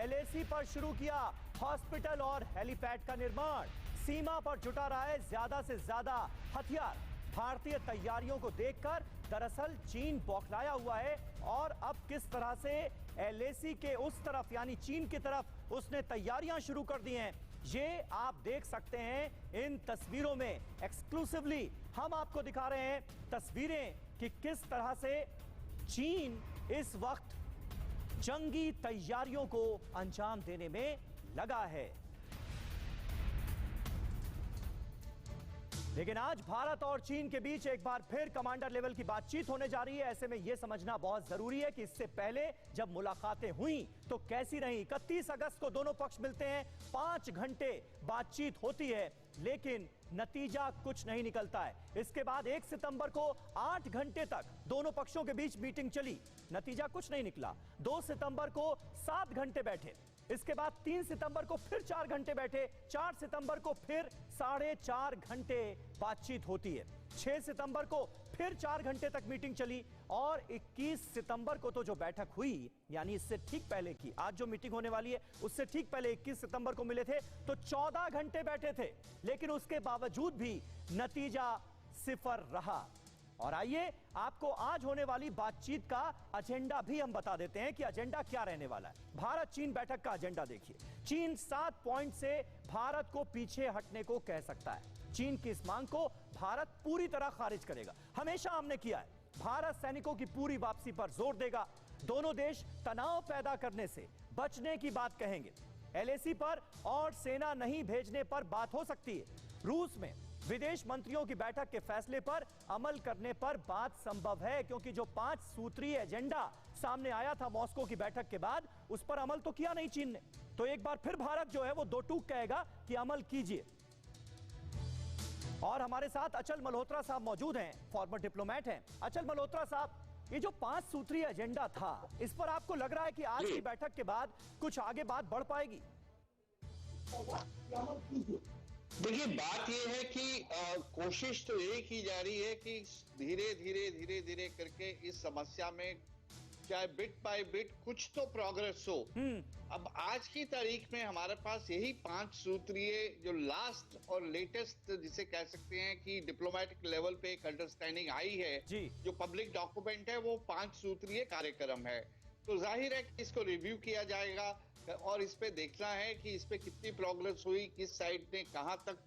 LAC पर शुरू किया हॉस्पिटल और हेलीपैड का निर्माण। सीमा पर जुटा रहा है ज्यादा से ज्यादा हथियार। भारतीय तैयारियों को देखकर दरअसल चीन बौखलाया हुआ है और अब किस तरह से एलएसी के उस तरफ यानी चीन की तरफ उसने तैयारियां शुरू कर दी हैं, ये आप देख सकते हैं इन तस्वीरों में। एक्सक्लूसिवली हम आपको दिखा रहे हैं तस्वीरें कि किस तरह से चीन इस वक्त जंगी तैयारियों को अंजाम देने में लगा है। लेकिन आज भारत और चीन के बीच एक बार फिर कमांडर लेवल की बातचीत होने जा रही है। ऐसे में यह समझना बहुत जरूरी है कि इससे पहले जब मुलाकातें हुई तो कैसी रही। 31 अगस्त को दोनों पक्ष मिलते हैं, 5 घंटे बातचीत होती है लेकिन नतीजा कुछ नहीं निकलता है। इसके बाद 1 सितंबर को 8 घंटे तक दोनों पक्षों के बीच मीटिंग चली, नतीजा कुछ नहीं निकला। 2 सितंबर को 7 घंटे बैठे, इसके बाद 3 सितंबर को फिर 4 घंटे बैठे, 4 सितंबर को फिर 4.5 घंटे बातचीत होती है। 6 सितंबर को फिर 4 घंटे तक मीटिंग चली और 21 सितंबर को तो जो बैठक हुई यानी इससे ठीक पहले की, आज जो मीटिंग होने वाली है उससे ठीक पहले 21 सितंबर को मिले थे तो 14 घंटे बैठे थे, लेकिन उसके बावजूद भी नतीजा सिफर रहा। और आइए आपको आज होने वाली बातचीत का एजेंडा भी हम बता देते हैं कि एजेंडा क्या रहने वाला है। भारत चीन बैठक का एजेंडा देखिए। चीन 7 पॉइंट से भारत को पीछे हटने को कह सकता है। चीन की इस मांग को भारत पूरी तरह खारिज करेगा, हमेशा हमने किया है। भारत सैनिकों की पूरी वापसी पर जोर देगा। दोनों देश तनाव पैदा करने से बचने की बात कहेंगे। एलएसी पर और सेना नहीं भेजने पर बात हो सकती है। रूस में विदेश मंत्रियों की बैठक के फैसले पर अमल करने पर बात संभव है, क्योंकि जो 5 सूत्रीय एजेंडा सामने आया था मॉस्को की बैठक के बाद उस पर अमल तो किया नहीं चीन ने। तो एक बार फिर भारत जो है वो दो टूक कहेगा कि अमल कीजिए। और हमारे साथ अचल मल्होत्रा साहब मौजूद हैं, फॉर्मर डिप्लोमेट हैं। अचल मल्होत्रा साहब, ये जो 5 सूत्रीय एजेंडा था इस पर आपको लग रहा है कि आज की बैठक के बाद कुछ आगे बात बढ़ पाएगी? देखिए, बात यह है कि कोशिश तो यही की जा रही है कि धीरे धीरे करके इस समस्या में चाहे बिट बाय बिट कुछ तो प्रोग्रेस हो। अब आज की तारीख में हमारे पास यही 5 सूत्रीय जो लास्ट और लेटेस्ट जिसे कह सकते हैं कि डिप्लोमेटिक लेवल पे एक अंडरस्टैंडिंग आई है, जो पब्लिक डॉक्यूमेंट है वो 5 सूत्रीय कार्यक्रम है। तो जाहिर है कि इसको रिव्यू किया जाएगा और इस पे देखना है कि इस पे कितनी प्रोग्रेस हुई, किस साइड ने कहां तक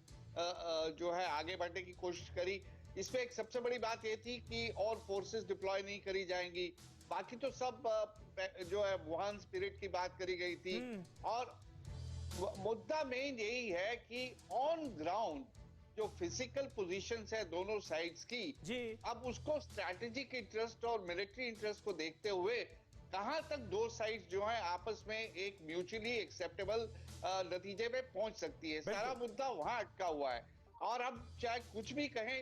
जो है आगे बढ़ने की कोशिश करी। इसमें एक सबसे बड़ी बात ये थी कि और फोर्सेस डिप्लॉय नहीं करी जाएंगी, बाकी तो सब जो है वुहान स्पिरिट की बात करी गई थी। और मुद्दा मेन यही है कि ऑन ग्राउंड जो फिजिकल पोजीशंस है दोनों साइड्स की, अब उसको स्ट्रैटेजिक इंटरेस्ट और मिलिट्री इंटरेस्ट को देखते हुए कहां तक दो साइड्स जो है आपस में एक म्यूचुअली एक्सेप्टेबल नतीजे पे पहुंच सकती है, सारा मुद्दा वहां अटका हुआ है। और अब चाहे कुछ भी कहें,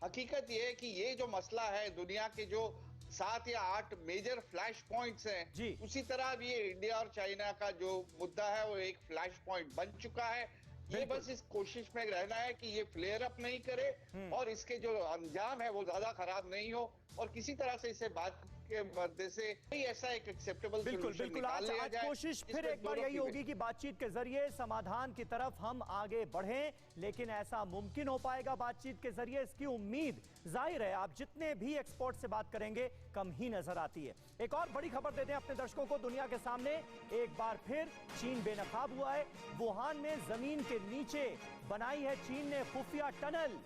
हकीकत यह है कि ये जो मसला है दुनिया के जो 7 या 8 मेजर फ्लैश पॉइंट्स हैं, उसी तरह अब ये इंडिया और चाइना का जो मुद्दा है वो एक फ्लैश पॉइंट बन चुका है। ये बस इस कोशिश में रहना है कि ये फ्लेयर अप नहीं करे और इसके जो अंजाम है वो ज्यादा खराब नहीं हो और किसी तरह से इसे बात के मध्य से ऐसा एक एक्सेप्टेबल बिल्कुल आज कोशिश फिर एक बार यही होगी कि बातचीत के जरिए समाधान की तरफ हम आगे बढ़ें, लेकिन ऐसा मुमकिन हो पाएगा बातचीत के जरिए, इसकी उम्मीद जाहिर है आप जितने भी एक्सपर्ट से बात करेंगे कम ही नजर आती है। एक और बड़ी खबर दे दें अपने दर्शकों को दुनिया के सामने, एक बार फिर चीन बेनकाब हुआ है। वुहान में जमीन के नीचे बनाई है चीन ने खुफिया टनल।